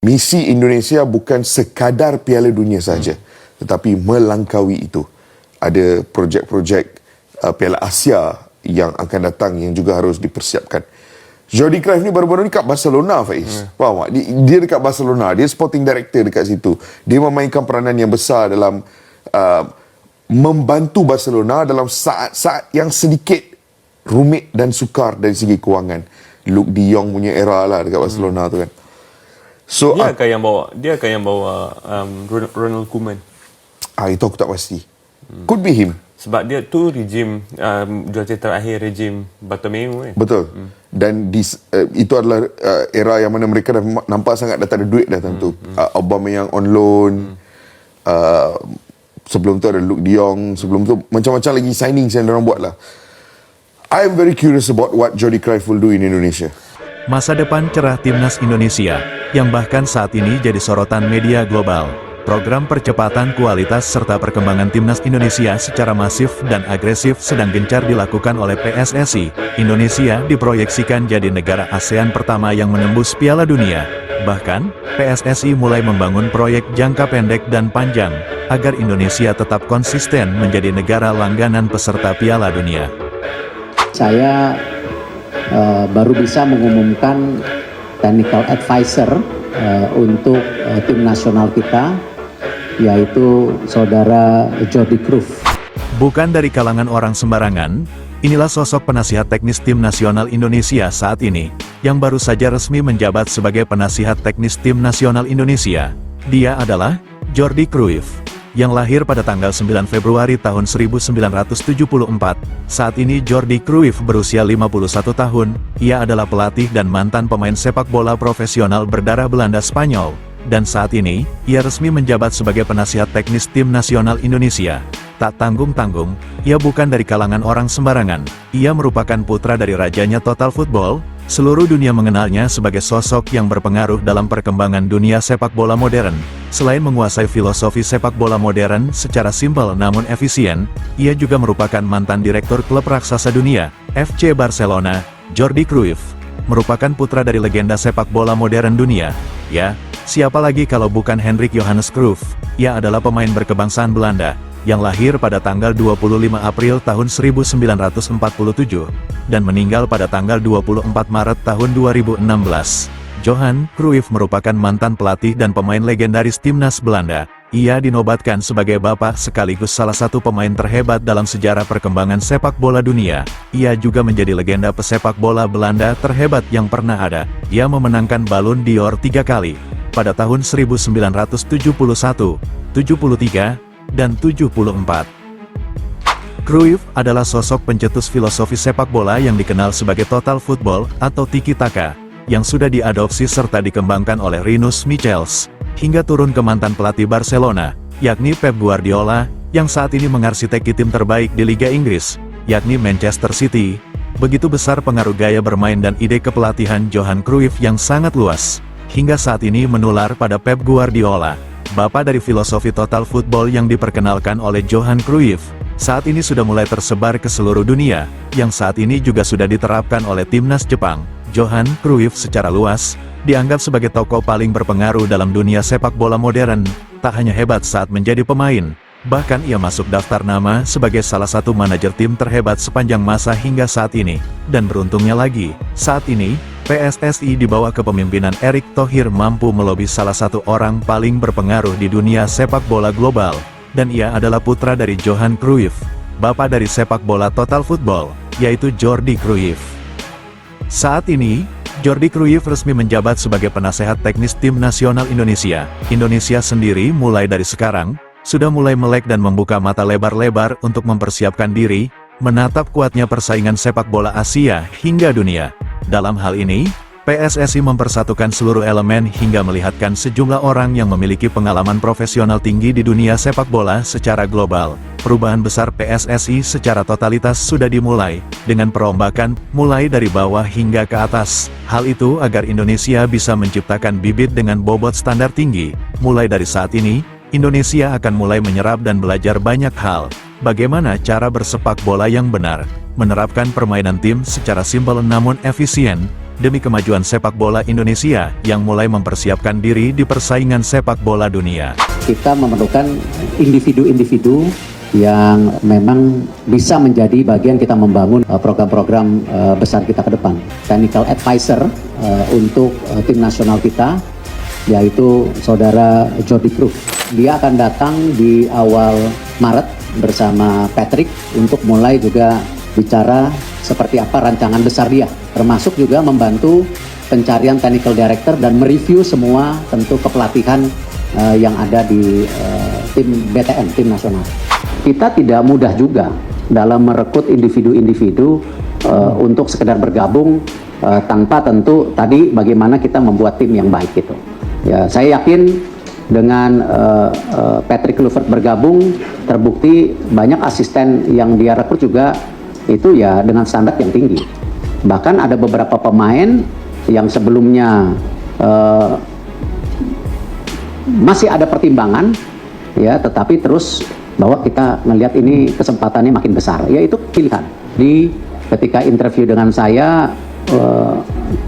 Misi Indonesia bukan sekadar Piala Dunia saja, tetapi melangkaui itu. Ada projek-projek Piala Asia yang akan datang yang juga harus dipersiapkan. Jordi Cruyff ni baru-baru ni kat Barcelona, Faiz. Faham tak? Dia dekat Barcelona, dia sporting director dekat situ. Dia memainkan peranan yang besar dalam membantu Barcelona dalam saat-saat yang sedikit rumit dan sukar dari segi kewangan. Luke de Jong punya era lah dekat Barcelona tu kan. So, dia akan yang bawa Ronald Koeman. Itu aku tak pasti. Could be him. Sebab dia tu rejim juara terakhir rejim Bartomeu kan. Betul. Dan itu adalah era yang mana mereka dah nampak sangat dah tak ada duit dah tentu. Aubameyang on loan. Sebelum tu ada Luke de Jong. Sebelum tu macam-macam lagi signing yang diorang buat lah. I am very curious about what Jordi Cruyff will do in Indonesia. Masa depan cerah Timnas Indonesia, yang bahkan saat ini jadi sorotan media global. Program percepatan kualitas serta perkembangan Timnas Indonesia secara masif dan agresif sedang gencar dilakukan oleh PSSI. Indonesia diproyeksikan jadi negara ASEAN pertama yang menembus Piala Dunia. Bahkan, PSSI mulai membangun proyek jangka pendek dan panjang, agar Indonesia tetap konsisten menjadi negara langganan peserta Piala Dunia. Saya baru bisa mengumumkan technical advisor untuk tim nasional kita, yaitu saudara Jordi Cruyff. Bukan dari kalangan orang sembarangan, inilah sosok penasihat teknis tim nasional Indonesia saat ini, yang baru saja resmi menjabat sebagai penasihat teknis tim nasional Indonesia. Dia adalah Jordi Cruyff, yang lahir pada tanggal 9 Februari tahun 1974. Saat ini Jordi Cruyff berusia 51 tahun, ia adalah pelatih dan mantan pemain sepak bola profesional berdarah Belanda Spanyol, dan saat ini, ia resmi menjabat sebagai penasihat teknis tim nasional Indonesia. Tak tanggung-tanggung, ia bukan dari kalangan orang sembarangan, ia merupakan putra dari rajanya Total Football. Seluruh dunia mengenalnya sebagai sosok yang berpengaruh dalam perkembangan dunia sepak bola modern. Selain menguasai filosofi sepak bola modern secara simpel namun efisien, ia juga merupakan mantan direktur klub raksasa dunia, FC Barcelona. Jordi Cruyff merupakan putra dari legenda sepak bola modern dunia. Ya, siapa lagi kalau bukan Hendrik Johannes Cruyff? Ia adalah pemain berkebangsaan Belanda, yang lahir pada tanggal 25 April tahun 1947, dan meninggal pada tanggal 24 Maret tahun 2016. Johan Cruyff merupakan mantan pelatih dan pemain legendaris timnas Belanda. Ia dinobatkan sebagai bapak sekaligus salah satu pemain terhebat dalam sejarah perkembangan sepak bola dunia. Ia juga menjadi legenda pesepak bola Belanda terhebat yang pernah ada. Ia memenangkan Ballon d'Or 3 kali, pada tahun 1971, 73, dan 74. Cruyff adalah sosok pencetus filosofi sepak bola yang dikenal sebagai total football atau tiki-taka, yang sudah diadopsi serta dikembangkan oleh Rinus Michels, hingga turun ke mantan pelatih Barcelona, yakni Pep Guardiola, yang saat ini mengarsiteki tim terbaik di Liga Inggris, yakni Manchester City. Begitu besar pengaruh gaya bermain dan ide kepelatihan Johan Cruyff yang sangat luas, hingga saat ini menular pada Pep Guardiola, bapak dari filosofi total football yang diperkenalkan oleh Johan Cruyff. Saat ini sudah mulai tersebar ke seluruh dunia, yang saat ini juga sudah diterapkan oleh timnas Jepang. Johan Cruyff secara luas dianggap sebagai tokoh paling berpengaruh dalam dunia sepak bola modern. Tak hanya hebat saat menjadi pemain, bahkan ia masuk daftar nama sebagai salah satu manajer tim terhebat sepanjang masa hingga saat ini. Dan beruntungnya lagi, saat ini PSSI di bawah kepemimpinan Erick Thohir mampu melobi salah satu orang paling berpengaruh di dunia sepak bola global, dan ia adalah putra dari Johan Cruyff, bapak dari sepak bola total football, yaitu Jordi Cruyff. Saat ini, Jordi Cruyff resmi menjabat sebagai penasehat teknis tim nasional Indonesia. Indonesia sendiri mulai dari sekarang, sudah mulai melek dan membuka mata lebar-lebar untuk mempersiapkan diri, menatap kuatnya persaingan sepak bola Asia hingga dunia. Dalam hal ini, PSSI mempersatukan seluruh elemen hingga melihatkan sejumlah orang yang memiliki pengalaman profesional tinggi di dunia sepak bola secara global. Perubahan besar PSSI secara totalitas sudah dimulai, dengan perombakan mulai dari bawah hingga ke atas. Hal itu agar Indonesia bisa menciptakan bibit dengan bobot standar tinggi. Mulai dari saat ini, Indonesia akan mulai menyerap dan belajar banyak hal. Bagaimana cara bersepak bola yang benar, menerapkan permainan tim secara simpel namun efisien, demi kemajuan sepak bola Indonesia yang mulai mempersiapkan diri di persaingan sepak bola dunia. Kita memerlukan individu-individu yang memang bisa menjadi bagian kita membangun program-program besar kita ke depan. Technical advisor untuk tim nasional kita, yaitu saudara Jordi Cruyff. Dia akan datang di awal Maret bersama Patrick untuk mulai juga bicara seperti apa rancangan besar dia, termasuk juga membantu pencarian technical director dan mereview semua tentu kepelatihan yang ada di tim BTN, tim nasional. Kita tidak mudah juga dalam merekrut individu-individu untuk sekedar bergabung tanpa tentu tadi bagaimana kita membuat tim yang baik itu. Ya, saya yakin dengan Patrick Kluivert bergabung, terbukti banyak asisten yang dia rekrut juga itu ya dengan standar yang tinggi. Bahkan ada beberapa pemain yang sebelumnya masih ada pertimbangan, ya, tetapi terus bahwa kita melihat ini kesempatannya makin besar, yaitu pilihan. Ketika interview dengan saya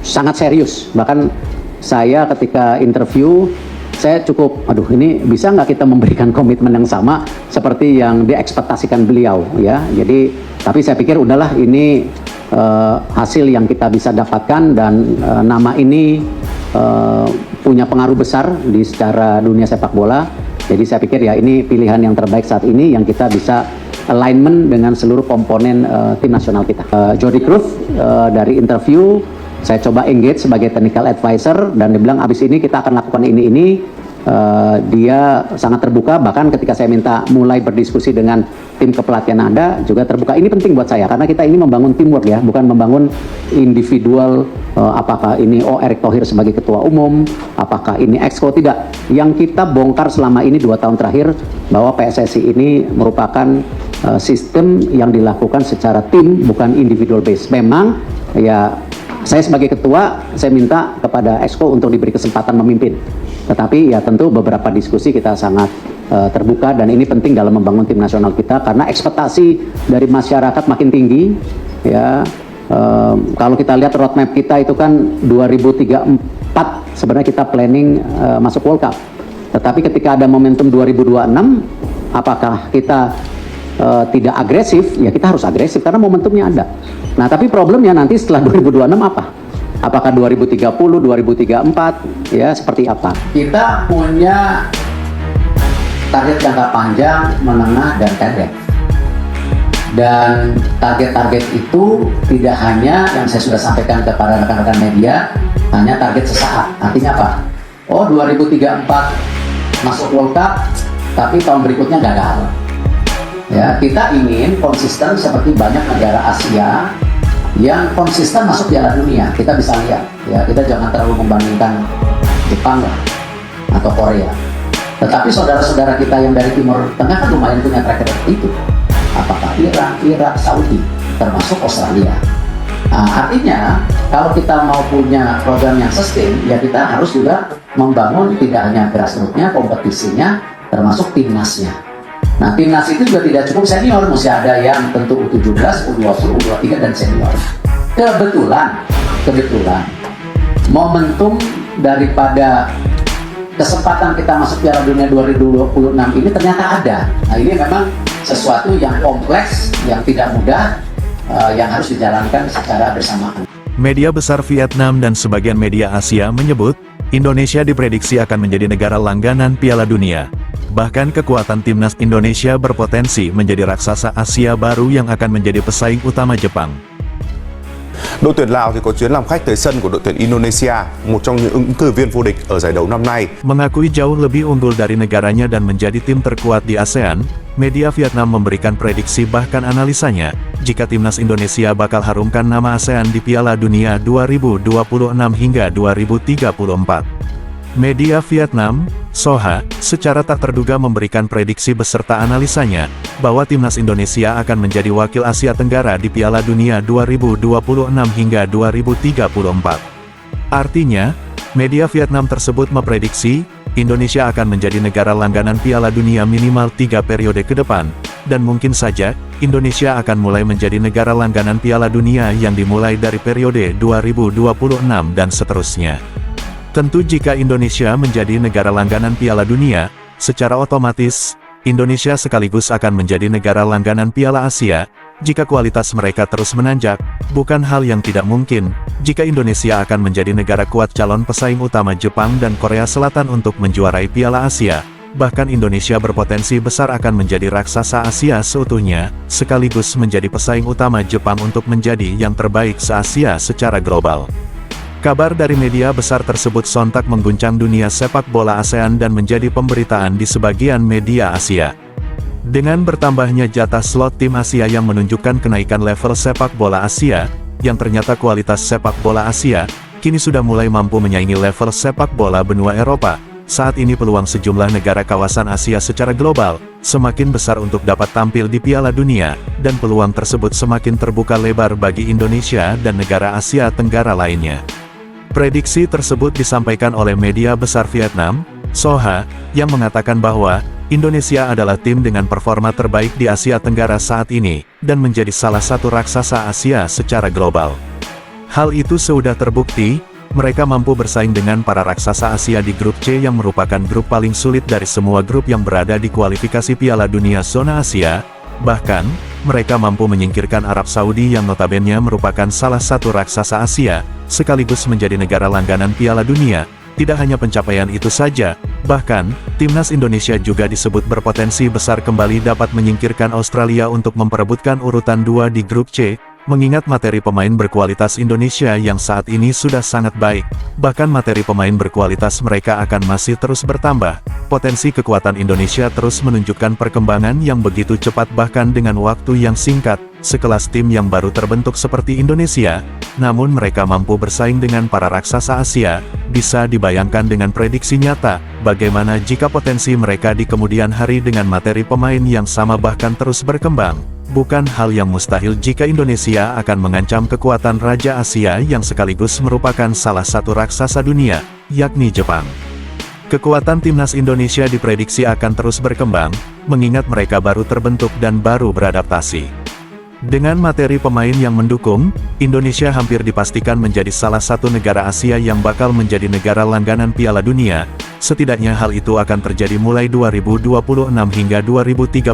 sangat serius, bahkan saya ketika interview saya cukup, ini bisa nggak kita memberikan komitmen yang sama seperti yang diekspektasikan beliau, ya. Jadi, tapi saya pikir udahlah, ini hasil yang kita bisa dapatkan dan nama ini punya pengaruh besar di secara dunia sepak bola. Jadi saya pikir ya ini pilihan yang terbaik saat ini yang kita bisa alignment dengan seluruh komponen tim nasional kita. Jordi Cruyff dari interview saya coba engage sebagai technical advisor dan dia bilang abis ini kita akan lakukan ini. Dia sangat terbuka, bahkan ketika saya minta mulai berdiskusi dengan tim kepelatihan Anda juga terbuka. Ini penting buat saya karena kita ini membangun teamwork, ya, bukan membangun individual. Apakah ini Erick Thohir sebagai ketua umum, apakah ini Exco, tidak. Yang kita bongkar selama ini 2 tahun terakhir bahwa PSSI ini merupakan sistem yang dilakukan secara tim, bukan individual base. Memang ya saya sebagai ketua, saya minta kepada Exco untuk diberi kesempatan memimpin. Tetapi ya tentu beberapa diskusi kita sangat terbuka dan ini penting dalam membangun tim nasional kita karena ekspektasi dari masyarakat makin tinggi, ya. Kalau kita lihat roadmap kita itu kan 2034 sebenarnya kita planning masuk World Cup. Tetapi ketika ada momentum 2026, apakah kita tidak agresif? Ya kita harus agresif karena momentumnya ada. Nah tapi problemnya nanti setelah 2026 apa? Apakah 2030, 2034, ya seperti apa? Kita punya target jangka panjang, menengah, dan pendek. Dan target-target itu tidak hanya yang saya sudah sampaikan kepada rekan-rekan media, hanya target sesaat. Artinya apa? 2034 masuk World Cup, tapi tahun berikutnya gagal. Ya, kita ingin konsisten seperti banyak negara Asia yang konsisten masuk Piala Dunia. Kita bisa lihat, ya, kita jangan terlalu membandingkan Jepang lah, atau Korea. Tetapi saudara-saudara kita yang dari Timur Tengah kan lumayan punya track record itu. Apakah Iran, Irak, Saudi, termasuk Australia. Nah, artinya kalau kita mau punya program yang sustain, ya kita harus juga membangun tidak hanya grassroots-nya, kompetisinya, termasuk timnasnya. Nah, timnas itu juga tidak cukup senior, mesti ada yang tentu U17, U20, U23 dan senior. Kebetulan momentum daripada kesempatan kita masuk Piala Dunia 2026 ini ternyata ada. Nah, ini memang sesuatu yang kompleks, yang tidak mudah, yang harus dijalankan secara bersamaan. Media besar Vietnam dan sebagian media Asia menyebut, Indonesia diprediksi akan menjadi negara langganan Piala Dunia. Bahkan kekuatan timnas Indonesia berpotensi menjadi raksasa Asia baru yang akan menjadi pesaing utama Jepang. Đội tuyển Lào thì có chuyến làm khách tới sân của đội tuyển Indonesia, một trong những ứng cử viên vô địch ở giải đấu năm nay. Mengakui jauh lebih unggul dari negaranya dan menjadi tim terkuat di ASEAN, media Vietnam memberikan prediksi bahkan analisanya, jika timnas Indonesia bakal harumkan nama ASEAN di Piala Dunia 2026 hingga 2034. Media Vietnam, Soha, secara tak terduga memberikan prediksi beserta analisanya, bahwa timnas Indonesia akan menjadi wakil Asia Tenggara di Piala Dunia 2026 hingga 2034. Artinya, media Vietnam tersebut memprediksi, Indonesia akan menjadi negara langganan Piala Dunia minimal 3 periode ke depan, dan mungkin saja, Indonesia akan mulai menjadi negara langganan Piala Dunia yang dimulai dari periode 2026 dan seterusnya. Tentu jika Indonesia menjadi negara langganan Piala Dunia, secara otomatis, Indonesia sekaligus akan menjadi negara langganan Piala Asia, jika kualitas mereka terus menanjak, bukan hal yang tidak mungkin, jika Indonesia akan menjadi negara kuat calon pesaing utama Jepang dan Korea Selatan untuk menjuarai Piala Asia. Bahkan Indonesia berpotensi besar akan menjadi raksasa Asia seutuhnya, sekaligus menjadi pesaing utama Jepang untuk menjadi yang terbaik se-Asia secara global. Kabar dari media besar tersebut sontak mengguncang dunia sepak bola ASEAN dan menjadi pemberitaan di sebagian media Asia. Dengan bertambahnya jatah slot tim Asia yang menunjukkan kenaikan level sepak bola Asia, yang ternyata kualitas sepak bola Asia, kini sudah mulai mampu menyaingi level sepak bola benua Eropa. Saat ini peluang sejumlah negara kawasan Asia secara global, semakin besar untuk dapat tampil di Piala Dunia, dan peluang tersebut semakin terbuka lebar bagi Indonesia dan negara Asia Tenggara lainnya. Prediksi tersebut disampaikan oleh media besar Vietnam, Soha, yang mengatakan bahwa, Indonesia adalah tim dengan performa terbaik di Asia Tenggara saat ini, dan menjadi salah satu raksasa Asia secara global. Hal itu sudah terbukti, mereka mampu bersaing dengan para raksasa Asia di grup C yang merupakan grup paling sulit dari semua grup yang berada di kualifikasi Piala Dunia zona Asia. Bahkan, mereka mampu menyingkirkan Arab Saudi yang notabene merupakan salah satu raksasa Asia, sekaligus menjadi negara langganan Piala Dunia. Tidak hanya pencapaian itu saja, bahkan, timnas Indonesia juga disebut berpotensi besar kembali dapat menyingkirkan Australia untuk memperebutkan urutan 2 di grup C. Mengingat materi pemain berkualitas Indonesia yang saat ini sudah sangat baik, bahkan materi pemain berkualitas mereka akan masih terus bertambah, potensi kekuatan Indonesia terus menunjukkan perkembangan yang begitu cepat bahkan dengan waktu yang singkat, sekelas tim yang baru terbentuk seperti Indonesia, namun mereka mampu bersaing dengan para raksasa Asia, bisa dibayangkan dengan prediksi nyata, bagaimana jika potensi mereka di kemudian hari dengan materi pemain yang sama bahkan terus berkembang. Bukan hal yang mustahil jika Indonesia akan mengancam kekuatan Raja Asia yang sekaligus merupakan salah satu raksasa dunia, yakni Jepang. Kekuatan timnas Indonesia diprediksi akan terus berkembang, mengingat mereka baru terbentuk dan baru beradaptasi. Dengan materi pemain yang mendukung, Indonesia hampir dipastikan menjadi salah satu negara Asia yang bakal menjadi negara langganan Piala Dunia. Setidaknya hal itu akan terjadi mulai 2026 hingga 2034.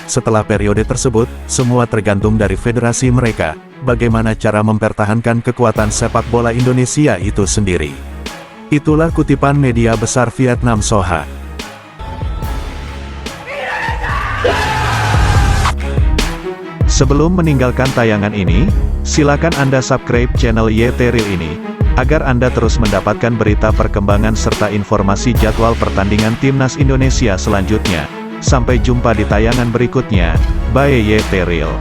Setelah periode tersebut, semua tergantung dari federasi mereka, bagaimana cara mempertahankan kekuatan sepak bola Indonesia itu sendiri. Itulah kutipan media besar Vietnam Soha. Sebelum meninggalkan tayangan ini, silakan Anda subscribe channel YT Real ini, agar Anda terus mendapatkan berita perkembangan serta informasi jadwal pertandingan Timnas Indonesia selanjutnya. Sampai jumpa di tayangan berikutnya. Bye YT Real.